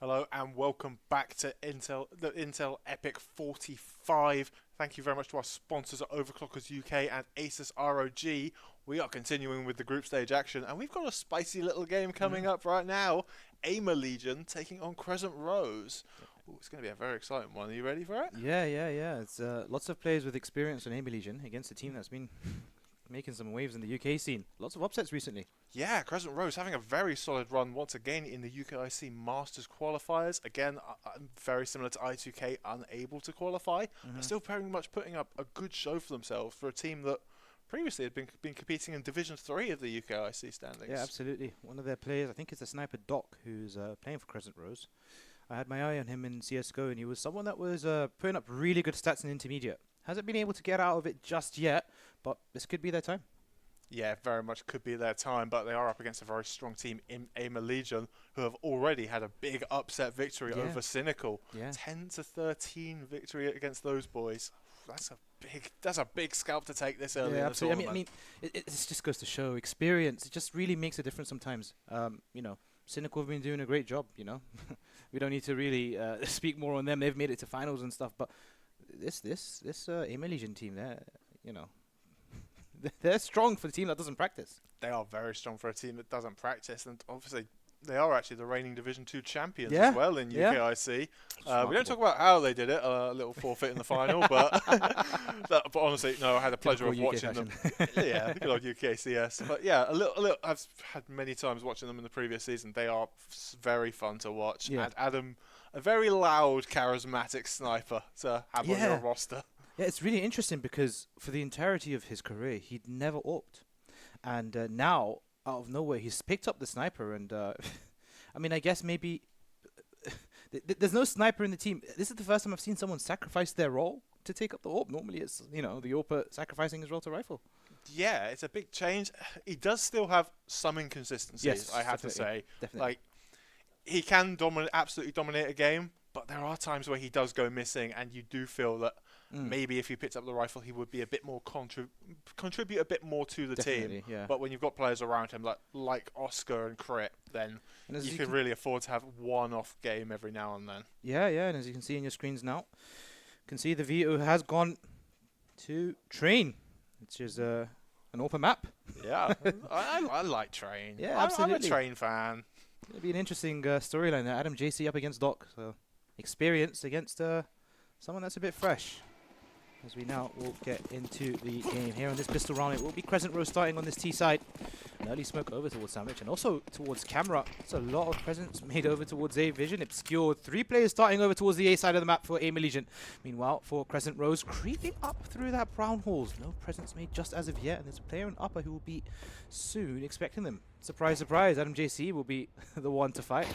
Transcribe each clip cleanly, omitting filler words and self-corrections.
Hello and welcome back to the Intel EPIC45. Thank you very much to our sponsors at Overclockers UK and Asus ROG. We are continuing with the group stage action, and we've got a spicy little game coming up right now. Aimer Legion taking on Crescent Rose. Ooh, it's going to be a very exciting one. Are you ready for it? Yeah. It's lots of players with experience on Aimer Legion against a team that's been making some waves in the UK scene. Lots of upsets recently. Yeah, Crescent Rose having a very solid run once again in the UKIC Masters qualifiers. Again, very similar to I2K, unable to qualify, but still very much putting up a good show for themselves for a team that previously had been competing in Division 3 of the UKIC standings. Yeah, absolutely. One of their players, I think it's the sniper Doc, who's playing for Crescent Rose. I had my eye on him in CSGO, and he was someone that was putting up really good stats in intermediate. Hasn't been able to get out of it just yet, but this could be their time. Yeah, very much could be their time, but they are up against a very strong team in Aimer Legion, who have already had a big upset victory over Cynical. Yeah. 10-13 victory against those boys. That's a big scalp to take this early in the absolutely. tournament. It just goes to show experience. It just really makes a difference sometimes. Cynical have been doing a great job. We don't need to really speak more on them. They've made it to finals and stuff, but this Aimer Legion team, they're strong for the team that doesn't practice. They are very strong for a team that doesn't practice, and obviously they are actually the reigning Division 2 champions as well in UKIC. We don't talk about how they did it, a little forfeit in the final, but but honestly, no, I had the pleasure of watching them. Yeah, good old UKCS. But yeah, I've had many times watching them in the previous season. They are very fun to watch. Yeah. And Adam, a very loud, charismatic sniper to have on your roster. Yeah, it's really interesting because for the entirety of his career, he'd never AWP'd. And now, out of nowhere, he's picked up the sniper. And I guess maybe there's no sniper in the team. This is the first time I've seen someone sacrifice their role to take up the AWP. Normally, it's, the AWPer sacrificing his role to rifle. Yeah, it's a big change. He does still have some inconsistencies, yes, I have to say. Definitely. Like, he can absolutely dominate a game, but there are times where he does go missing, and you do feel that maybe if he picked up the rifle, he would be a bit more contribute a bit more to the team. Yeah. But when you've got players around him like Oscar and Crit, then you can really afford to have one off game every now and then. Yeah, and as you can see in your screens now, you can see the veto has gone to Train, which is an open map. Yeah, I like Train. Yeah, absolutely. I'm a Train fan. It'll be an interesting storyline there. Adam JC up against Doc, so experience against someone that's a bit fresh. As we now will get into the game here on this pistol round, it will be Crescent Rose starting on this T side. An early smoke over towards Sandwich and also towards Camera. It's a lot of presence made over towards A Vision. Obscured. 3 players starting over towards the A side of the map for Aimer Legion. Meanwhile, for Crescent Rose, creeping up through that brown halls. No presence made just as of yet, and there's a player in upper who will be soon expecting them. Surprise, surprise, Adam JC will be the one to fight.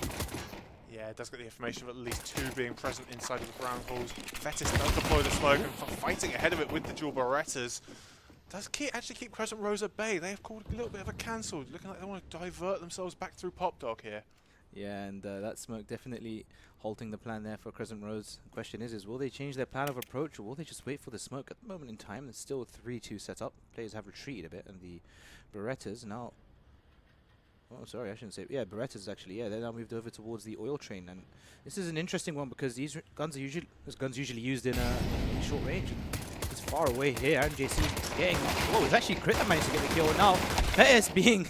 Yeah, it does get the information of at least 2 being present inside of the brown halls. Fetis does deploy the smoke and fighting ahead of it with the dual Berettas. Does actually keep Crescent Rose at bay. They have called a little bit of a cancel, looking like they want to divert themselves back through Pop Dog here. Yeah, and that smoke definitely halting the plan there for Crescent Rose. The question is will they change their plan of approach, or will they just wait for the smoke? At the moment in time, there's still a 3-2 set up. Players have retreated a bit, and the Berettas now... Oh, sorry, I shouldn't say... Yeah, Berettas actually, they're now moved over towards the oil train. And this is an interesting one because these guns are usually used in short range. It's far away here, and JC getting... Oh, it's actually Crit that managed to get the kill. Now, Fetis being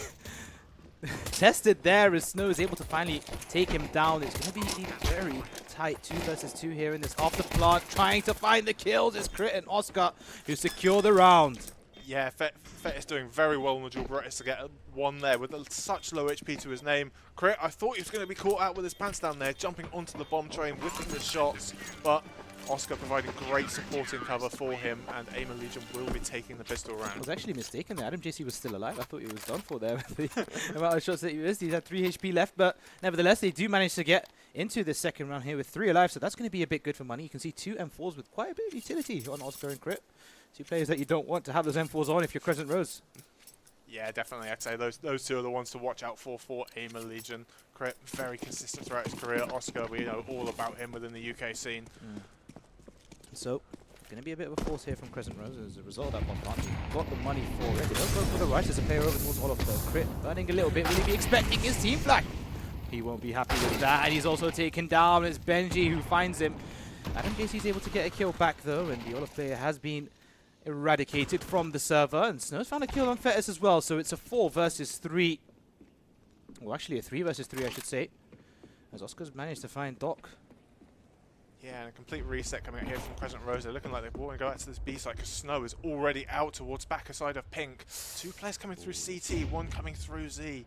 tested there as Snow is able to finally take him down. It's going to be a very tight 2 versus 2 here in this off the plant. Trying to find the kills is Crit and Oscar who secure the round. Yeah, Fetis doing very well on the dual Berettas to get one there with such low HP to his name. Crit, I thought he was going to be caught out with his pants down there, jumping onto the bomb train, whipping the shots, but Oscar providing great supporting cover for him, and Aimer Legion will be taking the pistol round. I was actually mistaken there. Adam JC was still alive. I thought he was done for there with the amount of shots that he missed. He had 3 HP left, but nevertheless, they do manage to get into the second round here with 3 alive, so that's going to be a bit good for money. You can see 2 M4s with quite a bit of utility on Oscar and Crit. 2 players that you don't want to have those M4s on if you're Crescent Rose. Yeah, definitely. I'd say those 2 are the ones to watch out for Aimer Legion. Crit, very consistent throughout his career. Oscar, we know all about him within the UK scene. So, going to be a bit of a force here from Crescent Rose as a result of that bombardment. Got the money for it. They'll go for the rush as a player over towards all of the Crit. Burning a little bit. Will he be expecting his team flag? He won't be happy with that, and he's also taken down. It's Benji who finds him. AdamJC is able to get a kill back though, and the Olaf player has been eradicated from the server, and Snow's found a kill on Fetis as well, so it's a 4 versus 3. Well, actually a 3 versus 3, I should say, as Oscar's managed to find Doc. Yeah, and a complete reset coming out here from Crescent Rose. They're looking like they want to go out to this B side because Snow is already out towards backer side of Pink. 2 players coming through CT, 1 coming through Z.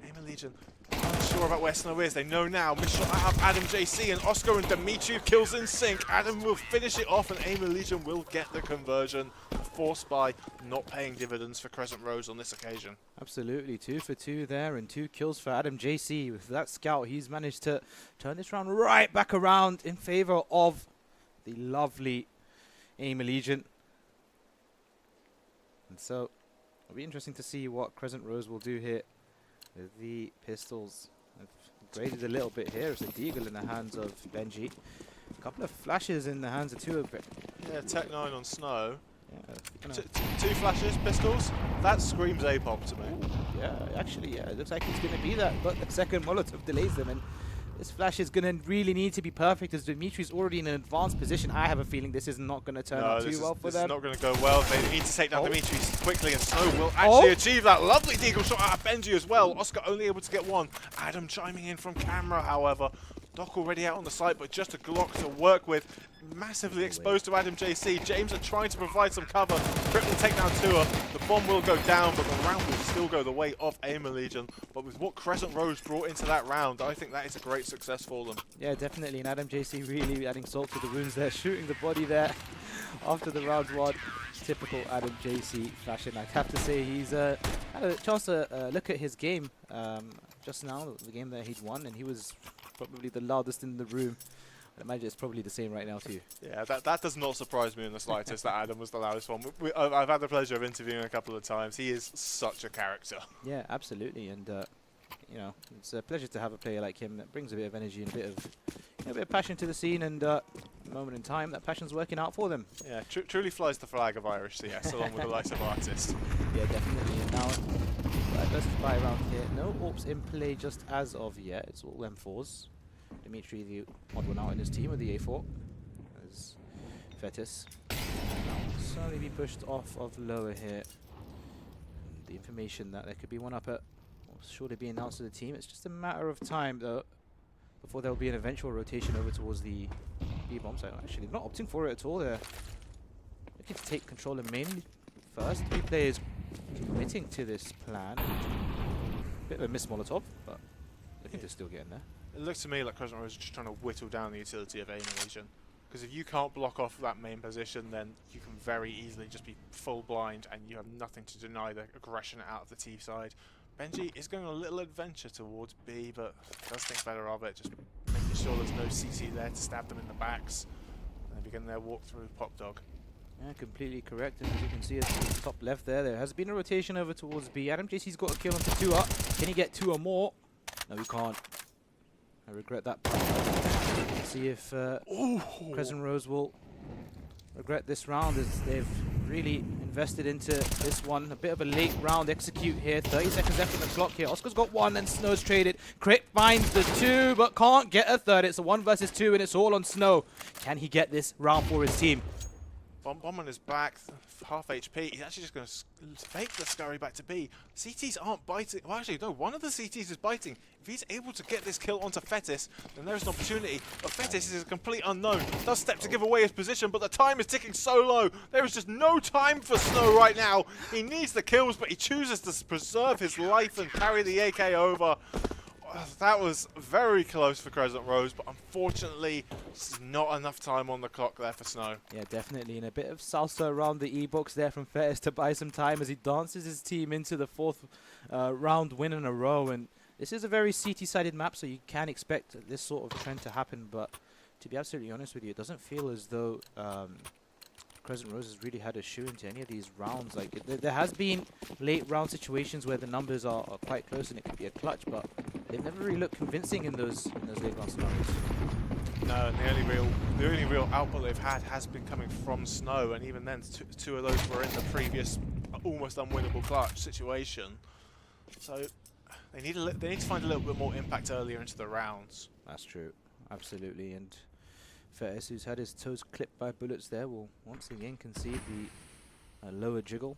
Aim Legion unsure about where Snow is. They know now. Miss shot out of AdamJC, and Oscar and Dimitri kills in sync. Adam will finish it off, and Aim Legion will get the conversion. Force Spy not paying dividends for Crescent Rose on this occasion. Absolutely, 2 for 2 there, and 2 kills for AdamJC. With that scout, he's managed to turn this round right back around in favor of the lovely Aim Legion. And so it'll be interesting to see what Crescent Rose will do here with the pistols. I've graded a little bit here. It's a deagle in the hands of Benji. A couple of flashes in the hands of 2 of it. Yeah, Tech 9 on Snow. Yeah, 2 flashes, pistols. That screams APOP to me. Ooh, yeah, actually, yeah, it looks like it's going to be that. But the second Molotov delays them, and this flash is going to really need to be perfect as Dimitri's already in an advanced position. I have a feeling this is not going to turn out too well for them. This is not going to go well. They need to take down Dimitri quickly, and Snow will actually achieve that. Lovely deagle shot out of Benji as well. Oscar only able to get 1. Adam chiming in from camera, however. Doc already out on the site, but just a Glock to work with. Massively exposed to AdamJC. James are trying to provide some cover. Crit will take down Tua. The bomb will go down, but the round will still go the way of Aim Legion. But with what Crescent Rose brought into that round, I think that is a great success for them. Yeah, definitely. And AdamJC really adding salt to the wounds there, shooting the body there after the round 1. Typical AdamJC fashion. I'd have to say he's had a chance to look at his game just now, the game that he'd won, and he was probably the loudest in the room. I imagine it's probably the same right now too. Yeah, that does not surprise me in the slightest that Adam was the loudest one. I've had the pleasure of interviewing a couple of times. He is such a character. Yeah, absolutely, and you know, it's a pleasure to have a player like him that brings a bit of energy and a bit of passion to the scene. And a moment in time, that passion's working out for them. Yeah, truly flies the flag of Irish CS along with the likes of Artist. Yeah, definitely. And now, versus spy around here. No AWPs in play just as of yet. It's all M4s. Dimitri, the odd one out in his team with the A4, as Fetis will slowly be pushed off of lower here. And the information that there could be one up at will surely be announced to the team. It's just a matter of time, though, before there will be an eventual rotation over towards the B-bomb site. Actually, they're not opting for it at all. They're looking to take control of main first. 3 players committing to this plan. Bit of a miss Molotov, but looking to still get in there. It looks to me like Crescent Rose is just trying to whittle down the utility of Aim Legion. Because if you can't block off that main position, then you can very easily just be full blind and you have nothing to deny the aggression out of the T side. Benji is going on a little adventure towards B, but does think better of it, just making sure there's no CC there to stab them in the backs. And they begin their walk through Pop Dog. Yeah, completely correct. And as you can see at the top left there has been a rotation over towards B. AdamJC's got a kill onto 2 up. Can he get 2 or more? No, he can't. I regret that part. Let's see if Crescent Rose will regret this round, as they've really invested into this one. A bit of a late round execute here. 30 seconds left on the clock here. Oscar's got 1 and Snow's traded. Crit finds the 2, but can't get a third. It's a 1 versus 2, and it's all on Snow. Can he get this round for his team? Bomb on his back, half HP. He's actually just going to fake the scurry back to B. CTs aren't biting. Well, actually, no, one of the CTs is biting. If he's able to get this kill onto Fetis, then there's an opportunity. But Fetis is a complete unknown. Does step to give away his position, but the time is ticking so low. There is just no time for Snow right now. He needs the kills, but he chooses to preserve his life and carry the AK over. That was very close for Crescent Rose, but unfortunately, there's not enough time on the clock there for Snow. Yeah, definitely. And a bit of salsa around the E-box there from Fetis to buy some time as he dances his team into the 4th round win in a row. And this is a very CT-sided map, so you can expect this sort of trend to happen. But to be absolutely honest with you, it doesn't feel as though Crescent Rose has really had a shoe into any of these rounds. Like there has been late round situations where the numbers are quite close and it could be a clutch, but they've never really looked convincing in those late round scenarios. No, and the only real output they've had has been coming from Snow, and even then, 2 of those were in the previous almost unwinnable clutch situation. So They need to find a little bit more impact earlier into the rounds. That's true, absolutely. And CS, who's had his toes clipped by bullets there, will once again concede the lower jiggle.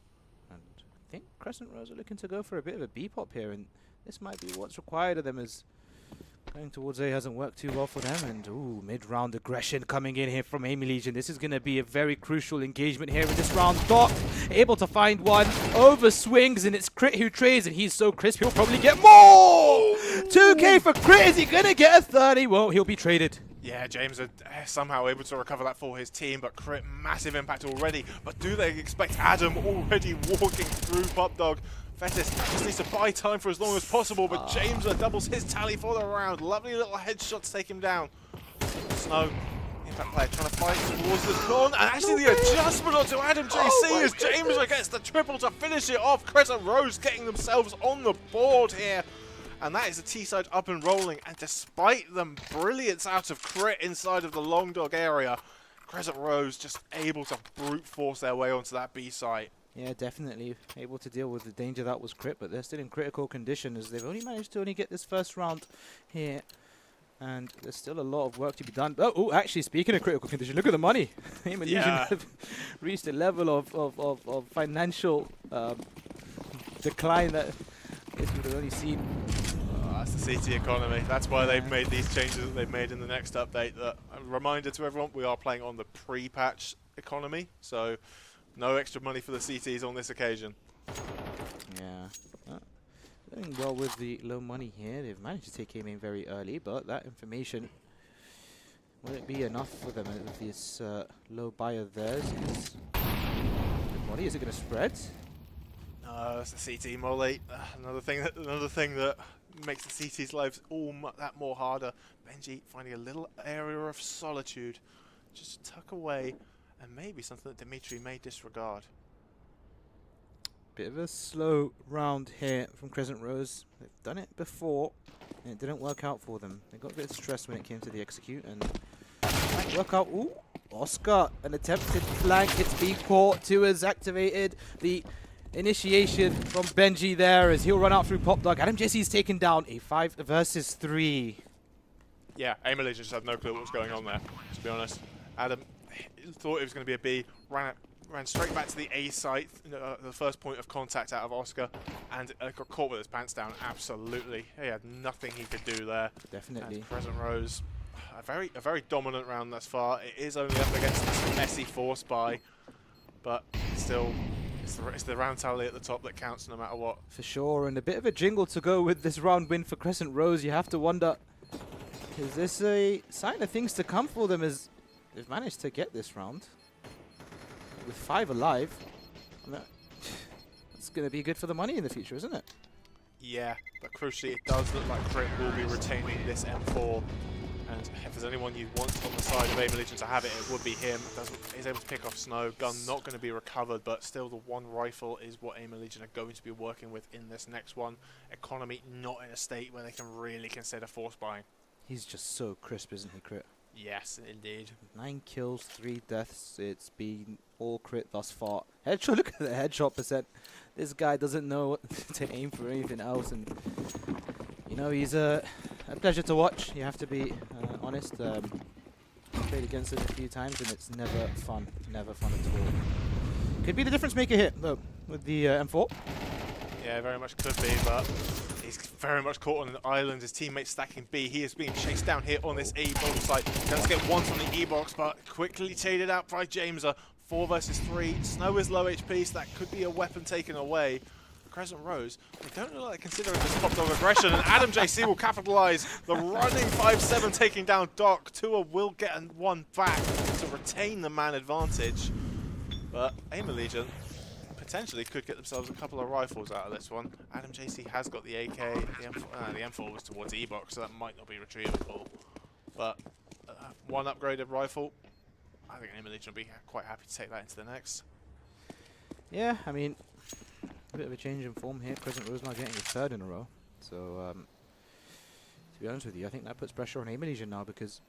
And I think Crescent Rose are looking to go for a bit of a B-pop here, and this might be what's required of them, as going towards A hasn't worked too well for them. And ooh, mid-round aggression coming in here from Amy Legion. This is going to be a very crucial engagement here in this round. Doc able to find one, over swings, and it's Crit who trades, and he's so crisp he'll probably get more! 2k for Crit. Is he going to get a third? He won't. He'll be traded. Yeah, James are somehow able to recover that for his team, but Crit, massive impact already. But do they expect Adam already walking through Pop Dog? Fetis just needs to buy time for as long as possible, but James doubles his tally for the round. Lovely little headshot to take him down. Snow, impact player trying to fight towards the corner, and actually the adjustment onto Adam JC as James gets the triple to finish it off. Crescent Rose getting themselves on the board here. And that is the T-side up and rolling, and despite the brilliance out of Crit inside of the long dog area, Crescent Rose just able to brute force their way onto that B site. Yeah, definitely able to deal with the danger that was Crit, but they're still in critical condition as they've only managed to get this first round here. And there's still a lot of work to be done. Oh, actually, speaking of critical condition, look at the money. Aim and Legion have reached a level of financial decline that I guess we would have only seen. That's the CT economy. That's why they've made these changes that they've made in the next update. A reminder to everyone, we are playing on the pre-patch economy, so no extra money for the CTs on this occasion. Yeah. Doing well with the low money here. They've managed to take aim in very early, but that information, will it be enough for them with this low buy of theirs? Good money. Is it going to spread? No, that's the CT Molly. Another thing that makes the CT's lives all that more harder. Benji finding a little area of solitude, just to tuck away, and maybe something that Dimitri may disregard. Bit of a slow round here from Crescent Rose. They've done it before, and it didn't work out for them. They got a bit stressed when it came to the execute, and might work out. Ooh, Oscar, an attempted flank. It's being caught. 2 is activated. The initiation from Benji there as he'll run out through Pop Dog. Adam Jesse's taken down. A 5 versus 3. Yeah, Emily just had no clue what was going on there, to be honest. Adam thought it was going to be a B, ran straight back to the A site, the first point of contact out of Oscar, and got caught with his pants down. Absolutely, he had nothing he could do there. Definitely. And Crescent Rose, a very dominant round thus far. It is only up against this messy force buy, but still, it's the round tally at the top that counts no matter what. For sure, and a bit of a jingle to go with this round win for Crescent Rose. You have to wonder, is this a sign of things to come for them, as they've managed to get this round with 5 alive? That's going to be good for the money in the future, isn't it? Yeah, but crucially, it does look like Crit will be retaining this M4. And if there's anyone you want on the side of Aim Legion to have it, it would be him. He's able to pick off Snow. Gun not going to be recovered, but still the one rifle is what Aim Legion are going to be working with in this next one. Economy not in a state where they can really consider force buying. He's just so crisp, isn't he, Crit? Yes, indeed. 9 kills, 3 deaths. It's been all Crit thus far. Headshot, look at the headshot percent. This guy doesn't know what to aim for anything else, and you know, he's a pleasure to watch. You have to be honest. Played against him a few times, and it's never fun. Never fun at all. Could be the difference maker here, though, with the M4. Yeah, very much could be, but he's very much caught on an island. His teammates stacking B. He is being chased down here on this A bomb site. Does get one from the E box, but quickly traded out by Jameser. 4 versus 3. Snow is low HP, so that could be a weapon taken away. Crescent Rose, they don't look like considering this Pop Dog aggression, and Adam JC will capitalise. The running 5-7 taking down Doc. Tua will get one back to retain the man advantage. But Aim Legion potentially could get themselves a couple of rifles out of this one. Adam JC has got the AK. The M4 was towards E-Box, so that might not be retrievable. But one upgraded rifle, I think Aim Legion will be quite happy to take that into the next. Yeah, I mean, a bit of a change in form here. Crescent Rose now getting a 3rd in a row. So, to be honest with you, I think that puts pressure on Aim Legion now, because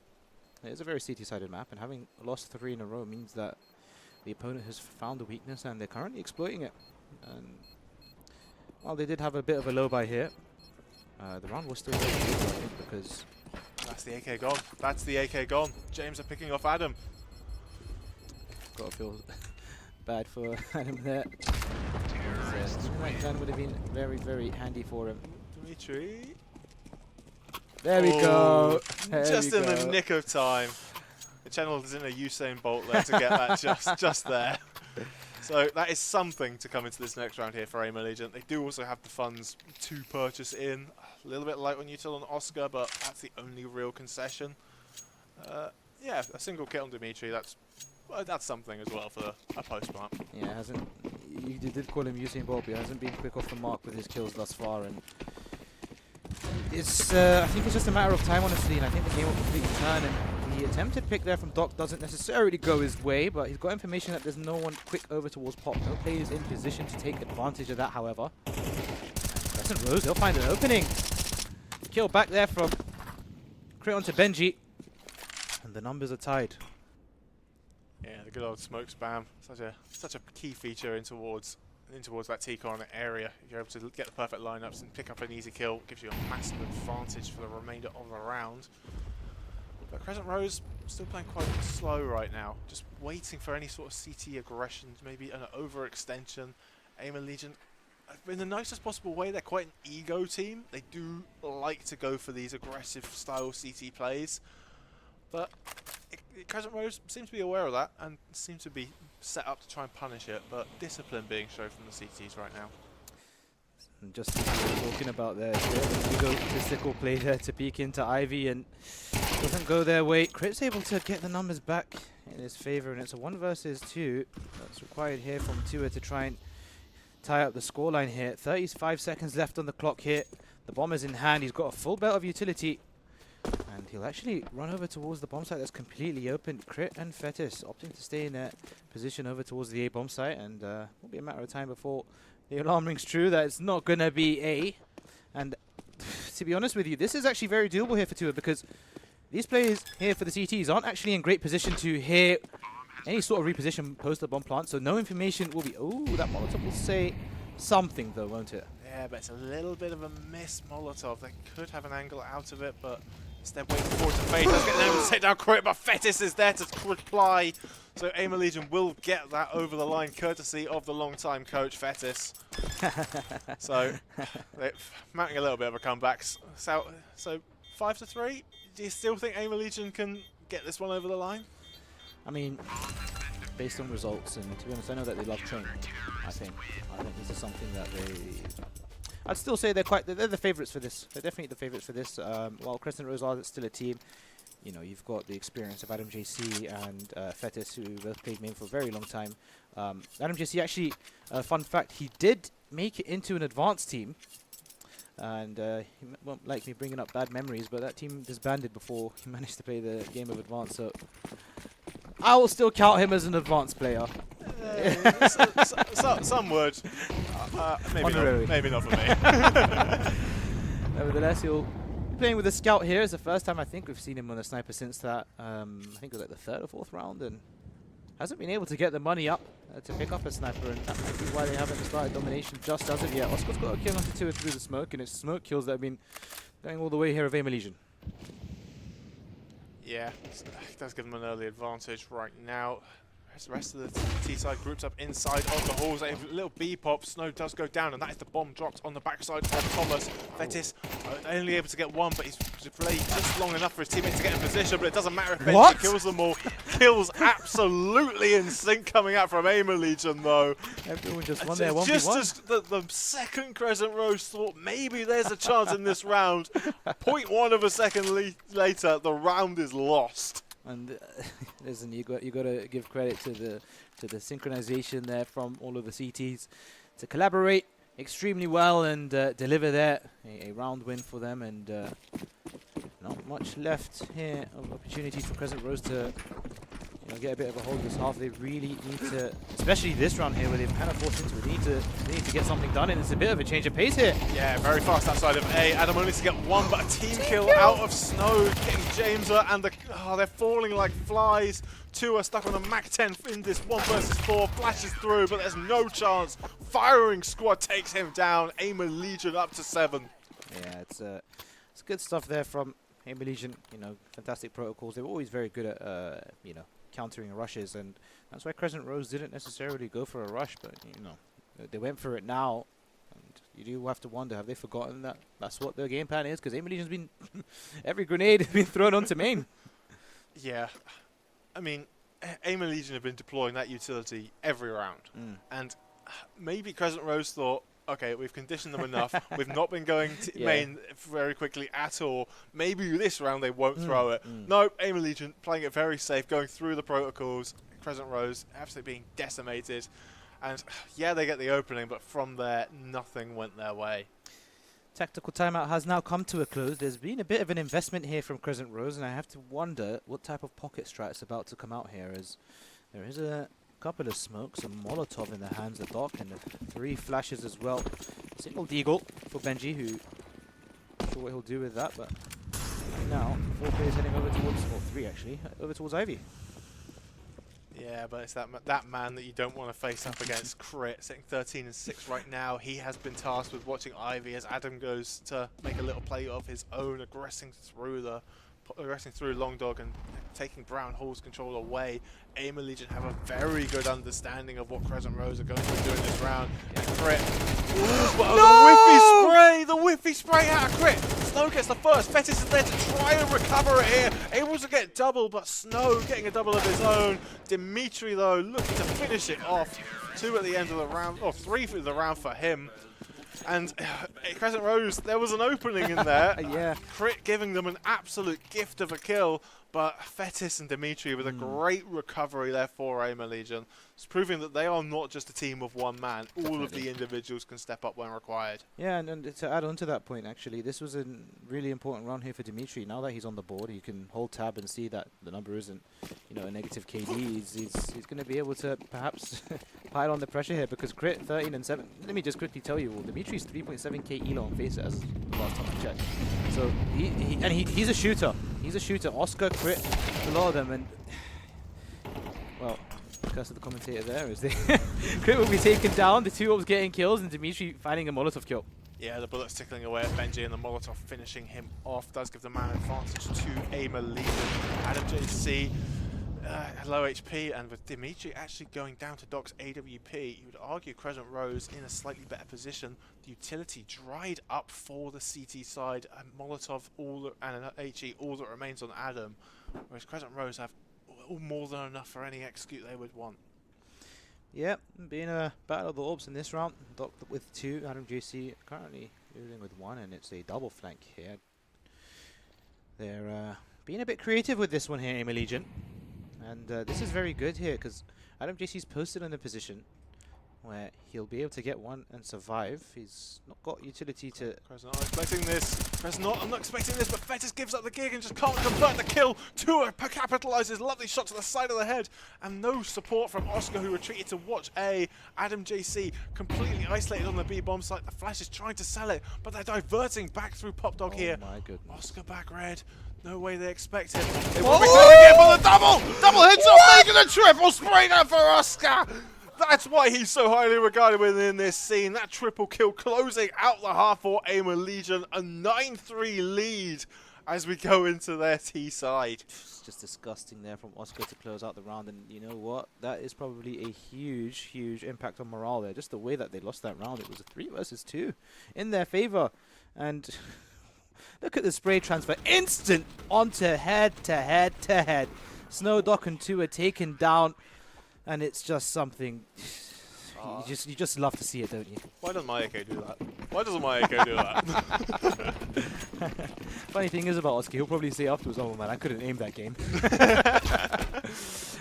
it is a very CT-sided map, and having lost 3 in a row means that the opponent has found a weakness, and they're currently exploiting it. And while they did have a bit of a low buy here, The round was still very good, I think, because... That's the AK gone. That's the AK gone. James are picking off Adam. Gotta feel bad for Adam there. That gun would have been very, very handy for him. Dimitri. There we go. Just in the nick of time. The channel is in a Usain Bolt there to get that just there. So that is something to come into this next round here for Aim Allegiant. They do also have the funds to purchase in. A little bit light on util on Oscar, but that's the only real concession. Yeah, a single kit on Dimitri, that's something as well for a post-plant. Yeah, you did call him Usain Bolt, but he hasn't been quick off the mark with his kills thus far. And it's, I think it's just a matter of time, honestly, and I think the game will completely turn. And the attempted pick there from Doc doesn't necessarily go his way, but he's got information that there's no one quick over towards Pop. No players in position to take advantage of that, however. Crescent Rose, they'll find an opening. Kill back there from Crit onto Benji. And the numbers are tied. Yeah, the good old smoke spam. Such a key feature in towards that T-Con area. If you're able to get the perfect lineups and pick up an easy kill, gives you a massive advantage for the remainder of the round. But Crescent Rose still playing quite slow right now, just waiting for any sort of CT aggression, maybe an overextension. Aim Allegiant, in the nicest possible way, they're quite an ego team. They do like to go for these aggressive style CT plays, but Crescent Rose seems to be aware of that and seems to be set up to try and punish it, but discipline being shown from the CTs right now. And just talking about there, egotistical play there to peek into Ivy, and doesn't go their way. Crit's able to get the numbers back in his favor, and it's a 1 versus 2 that's required here from Tua to try and tie up the scoreline here. 35 seconds left on the clock here. The bomb is in hand. He's got a full belt of utility, and he'll actually run over towards the bomb site that's completely open. Crit and Fetis opting to stay in their position over towards the A bomb site, and will be a matter of time before the alarm rings true that it's not going to be A. And to be honest with you, this is actually very doable here for Tua, because these players here for the CTs aren't actually in great position to hear any sort of reposition post the bomb plant, so no information will be... Oh, that Molotov will say something though, won't it? Yeah, but it's a little bit of a miss Molotov. They could have an angle out of it, but instead waiting forward to fade. Does get able to take down Crit, but Fetis is there to reply. So Aim Allegiant will get that over the line, courtesy of the long-time coach, Fetis. So, they're mounting a little bit of a comeback. So 5-3? Do you still think Aim Allegiant can get this one over the line? I mean, based on results, and to be honest, I know that they love training. I think this is something that I'd still say they're the favourites for this. They're definitely the favourites for this. While Crescent Rose are still a team, you know, you've got the experience of Adam JC and Fetis, who both played main for a very long time. Adam JC actually, fun fact, he did make it into an advanced team. And he won't like me bringing up bad memories, but that team disbanded before he managed to play the game of advanced. So I will still count him as an advanced player. Some would. Maybe not for me. Nevertheless, he'll be playing with a scout here. It's the first time I think we've seen him on a sniper since that. I think it was like the 3rd or 4th round, and hasn't been able to get the money up to pick up a sniper, and that might be why they haven't started domination just as of yet. Oscar's got a kill onto Tua through the smoke, and it's smoke kills that have been going all the way here of Aim Allegiant. Yeah, it does give them an early advantage right now. The rest of the T-side groups up inside of the halls. A little B-pop. Snow does go down, and that is the bomb dropped on the backside of Thomas. Fetis only able to get one, but he's played just long enough for his teammates to get in position, but it doesn't matter if Benji kills them all. Kills absolutely in sync coming out from Aim Allegiant, though. Everyone just won there 1v1. Just as the second Crescent Rose thought maybe there's a chance in this round, 0.1 of a second later, the round is lost. And listen, you got to give credit to the synchronization there from all of the CTs to collaborate extremely well and deliver there a round win for them. And not much left here of opportunity for Crescent Rose to get a bit of a hold of this half. They really need to, especially this round here where they've kind of forced into it, they need to get something done, and it's a bit of a change of pace here. Yeah, very fast outside of A. Adam only to get one, but a team kill out of Snow, getting Jameser, and they're falling like flies. Two are stuck on a Mac 10 in this 1 versus 4, flashes through, but there's no chance. Firing squad takes him down. Aim Allegiant up to 7. Yeah, it's good stuff there from Aim Legion. You know, fantastic protocols. They were always very good at you know, countering rushes, and that's why Crescent Rose didn't necessarily go for a rush, but you know, they went for it now. And you do have to wonder, have they forgotten that that's what their game plan is? Because Aim Legion's been every grenade has been thrown onto main. Yeah, I mean, Aim Legion have been deploying that utility every round, and maybe Crescent Rose thought, okay, we've conditioned them enough. We've not been going to main very quickly at all. Maybe this round they won't throw it. Nope, Aim Legion playing it very safe, going through the protocols. Crescent Rose absolutely being decimated. And yeah, they get the opening, but from there, nothing went their way. Tactical timeout has now come to a close. There's been a bit of an investment here from Crescent Rose, and I have to wonder what type of pocket strat's about to come out here, as there is a couple of smokes, a Molotov in the hands of Doc, and 3 flashes as well. Single deagle for Benji, who not sure what he'll do with that, but right now 4 players heading over towards, or 3 actually, over towards Ivy. Yeah, but it's that man that you don't want to face up against. Crit, sitting 13-6 right now. He has been tasked with watching Ivy as Adam goes to make a little play of his own, aggressing through Long Dog and taking Brown Hall's control away. Aim Legion have a very good understanding of what Crescent Rose are going to do in this round. And Crit. Well, the whiffy spray out of Crit. Snow gets the first. Fetis is there to try and recover it here. Able to get double, but Snow getting a double of his own. Dimitri, though, looking to finish it off. 2 at the end of the round, or 3 for the round for him. And Crescent Rose, there was an opening in there. Yeah. Crit giving them an absolute gift of a kill, but Fetis and Dimitri with a great recovery there for Aim Legion. It's proving that they are not just a team of one man. All of the individuals can step up when required. Yeah, and to add on to that point, actually, this was a really important round here for Dimitri. Now that he's on the board, he can hold tab and see that the number isn't, you know, a negative KD. He's going to be able to perhaps pile on the pressure here, because Crit 13-7. Let me just quickly tell you, well, Dimitri's 3.7k elo on face as last time I checked. So he's a shooter. He's a shooter. Oscar, Crit, a lot of them, and well, curse of the commentator there is Crit will be taken down, the 2 orbs getting kills, and Dimitri finding a Molotov kill. Yeah, the bullet's tickling away at Benji, and the Molotov finishing him off does give the man advantage to Aim Legion. Adam JC, low HP, and with Dimitri actually going down to Doc's AWP, you would argue Crescent Rose in a slightly better position. The utility dried up for the CT side, and Molotov and an HE, all that remains on Adam, whereas Crescent Rose have more than enough for any execute they would want. Yep, being a battle of the orbs in this round. Doc with 2, Adam JC currently moving with 1, and it's a double flank here. They're being a bit creative with this one here, Aim Legion. And this is very good here, because Adam JC's posted in a position where he'll be able to get 1 and survive. He's not got utility to... Crescent not expecting this. I'm not expecting this, but Fetis gives up the gig and just can't convert the kill. 2 capitalizes, lovely shot to the side of the head. And no support from Oscar, who retreated to watch A. Adam JC completely isolated on the B bomb site. The Flash is trying to sell it, but they're diverting back through Pop Dog here. My goodness. Oscar back red. No way they expected. They will be going again for the double! Double heads up, making a triple spray down for Oscar! That's why he's so highly regarded within this scene. That triple kill closing out the half for Aim Legion. A 9-3 lead as we go into their T side. It's just disgusting there from Oscar to close out the round. And you know what? That is probably a huge, huge impact on morale there. Just the way that they lost that round. It was a 3 versus 2 in their favor. And look at the spray transfer. Instant onto head to head to head. Snow, Doc, and 2 are taken down. And it's just something, you just love to see it, don't you? Why doesn't my AK do that? Why doesn't my AK do that? Funny thing is about Oscar, he'll probably say afterwards, oh man, I couldn't aim that game.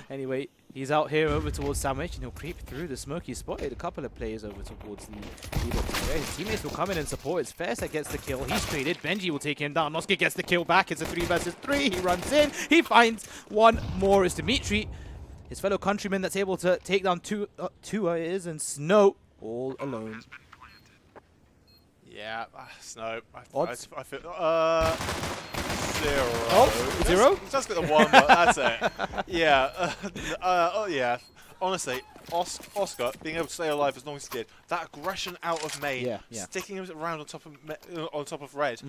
Anyway, he's out here over towards Sandwich, and he'll creep through the smoke. He spotted a couple of players over towards the leader. His teammates will come in and support. It's Fairs that gets the kill. He's traded. Benji will take him down. Oscar gets the kill back. It's a 3 versus 3. He runs in. He finds 1 more. It's Dimitri, his fellow countryman, that's able to take down 2 is, and Snow all alone. Yeah, Snow. I feel 0. Oh, 0? Just got the 1, but that's it. Yeah, yeah. honestly, Oscar being able to stay alive as long as he did, that aggression out of main, sticking him around on top of red.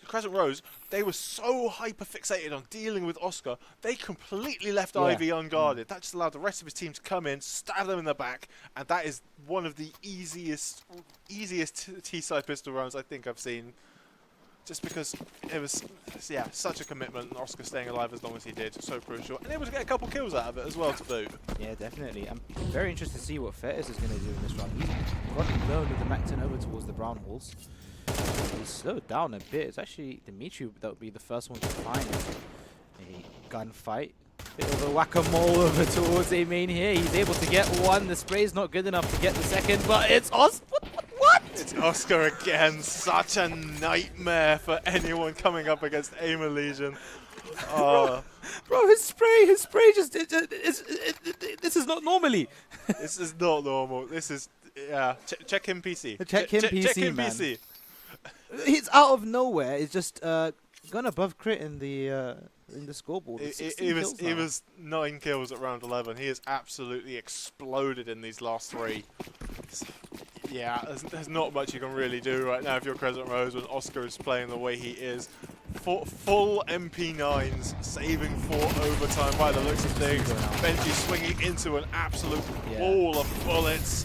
Crescent Rose, they were so hyper fixated on dealing with Oscar, they completely left Ivy unguarded. That just allowed the rest of his team to come in, stab them in the back, and that is one of the easiest T-side pistol rounds I think I've seen. Just because it was, such a commitment, and Oscar staying alive as long as he did, so crucial. And able to get a couple kills out of it as well to boot. Yeah, definitely. I'm very interested to see what Fetis is going to do in this round. He's running low with the Macton over towards the brown walls. He's slowed down a bit. It's actually Dimitri that would be the first one to find a gunfight. Bit of a whack-a-mole over towards A main here. He's able to get one. The spray's not good enough to get the second, but it's Oscar. What? It's Oscar again. Such a nightmare for anyone coming up against Aim Legion. Bro, his spray just this is not normally. This is not normal. This is check him PC. Check him PC, man. PC. He's out of nowhere. He's just gone above crit in the scoreboard. He was 9 kills at round 11. He has absolutely exploded in these last 3. Yeah, there's not much you can really do right now if you're Crescent Rose when Oscar is playing the way he is. Full MP9s, saving for overtime by the looks of things. Benji swinging into an absolute wall of bullets.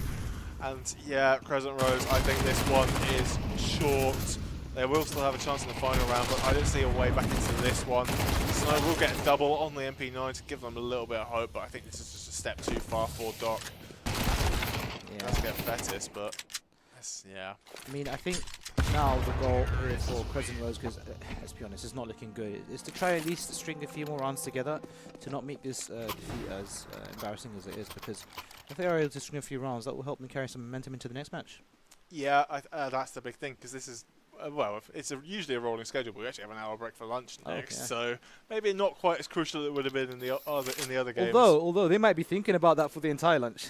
And yeah, Crescent Rose, I think this one is short. They will still have a chance in the final round, but I don't see a way back into this one. Snow will get a double on the MP9 to give them a little bit of hope, but I think this is just a step too far for Doc. Let's get Fetis, but yeah. I mean, I think now the goal here for Crescent Rose, because let's be honest, it's not looking good, is to try at least string a few more rounds together to not make this defeat as embarrassing as it is, because if they are able to string a few rounds, that will help them carry some momentum into the next match. Yeah, that's the big thing, because this is it's usually a rolling schedule, but we actually have an hour break for lunch next, so maybe not quite as crucial as it would have been in the other games. Although they might be thinking about that for the entire lunch.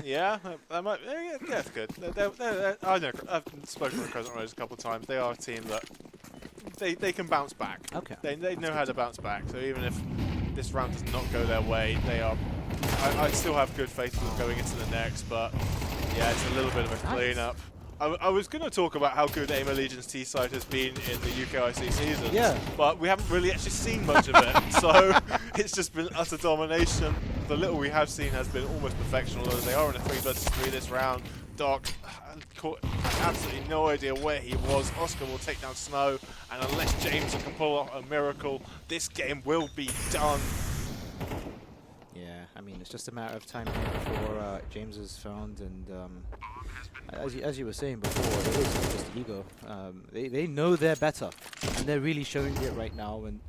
Yeah, that might. Yeah, that's good. I know. I've spoken with Crescent Rose a couple of times. They are a team that they can bounce back. Okay. They know how to bounce back. So even if this round does not go their way, they are. I still have good faith in them going into the next, but yeah, it's a little bit of a clean-up. I was going to talk about how good Aim Legion's T-side has been in the UKIC season, but we haven't really actually seen much of it, so it's just been utter domination. The little we have seen has been almost perfection, although they are in a 3 versus 3 this round. Doc had absolutely no idea where he was. Oscar will take down Snow, and unless James can pull off a miracle, this game will be done. Yeah, I mean, it's just a matter of time before James is found, and as you were saying before, it is just ego. They know they're better, and they're really showing it right now. And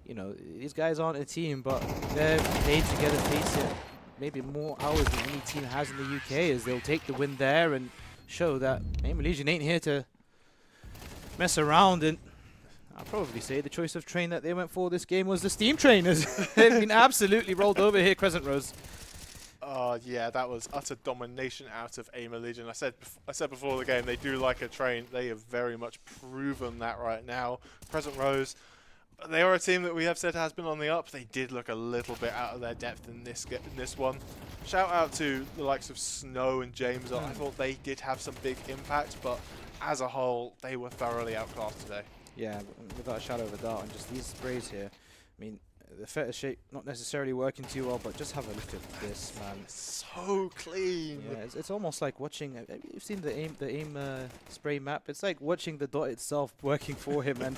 you know, these guys aren't a team, but they're played together, face it, maybe more hours than any team has in the UK, as they'll take the win there and show that Aim Legion ain't here to mess around. And I'll probably say the choice of train that they went for this game was the Steam train. They've been absolutely rolled over here, Crescent Rose. Yeah, that was utter domination out of Aim Legion. I said before the game, they do like a train. They have very much proven that right now. Crescent Rose, they are a team that we have said has been on the up. They did look a little bit out of their depth in this one. Shout out to the likes of Snow and James. I thought they did have some big impact, but as a whole, they were thoroughly outclassed today. Yeah, without a shadow of a doubt. And just these sprays here, I mean, the Fetis shape not necessarily working too well, but just have a look at this, man. It's so clean. Yeah, it's almost like watching. You've seen the aim spray map. It's like watching the dot itself working for him, and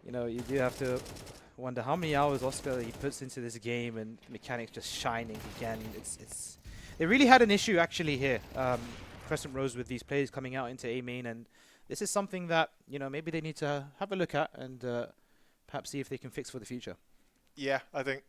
you know, you do have to wonder how many hours Oscar he puts into this game, and mechanics just shining again. They really had an issue actually here, Crescent Rose, with these players coming out into A main, and this is something that, you know, maybe they need to have a look at and perhaps see if they can fix for the future. Yeah, I think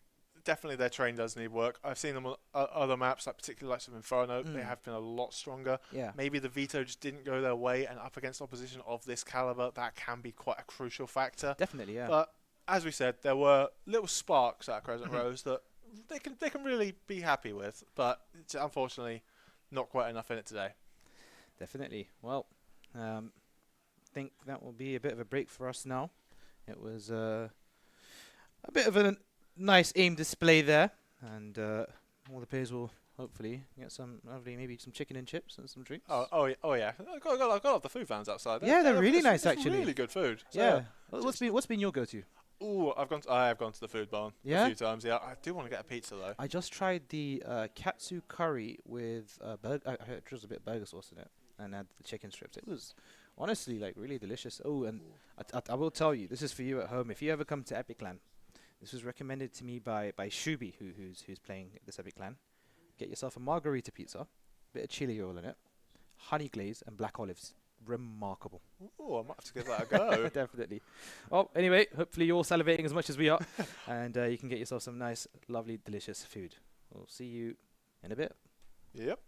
definitely their train does need work. I've seen them on other maps, like particularly like some Inferno. They have been a lot stronger. Yeah. Maybe the veto just didn't go their way, and up against opposition of this caliber, that can be quite a crucial factor. Definitely, yeah. But as we said, there were little sparks at Crescent Rose that they can really be happy with, but it's unfortunately not quite enough in it today. Definitely. Well, I think that will be a bit of a break for us now. It was a bit of a nice aim display there, and all the players will hopefully get some lovely, maybe some chicken and chips and some drinks. Oh yeah. I got the food vans outside. Yeah, they're really nice it's actually. Really good food. So Yeah. What's been your go-to? Oh, I have gone to the food barn a few times. Yeah, I do want to get a pizza though. I just tried the katsu curry with I heard it was a bit of burger sauce in it, and had the chicken strips. It was honestly like really delicious. Oh, and I will tell you, this is for you at home. If you ever come to Epic Land, this was recommended to me by Shubi, who's playing this Epic Land. Get yourself a margarita pizza, bit of chili oil in it, honey glaze, and black olives. Remarkable. Oh, I might have to give that a go. Definitely. Well, anyway, hopefully you're all salivating as much as we are, and you can get yourself some nice, lovely, delicious food. We'll see you in a bit. Yep.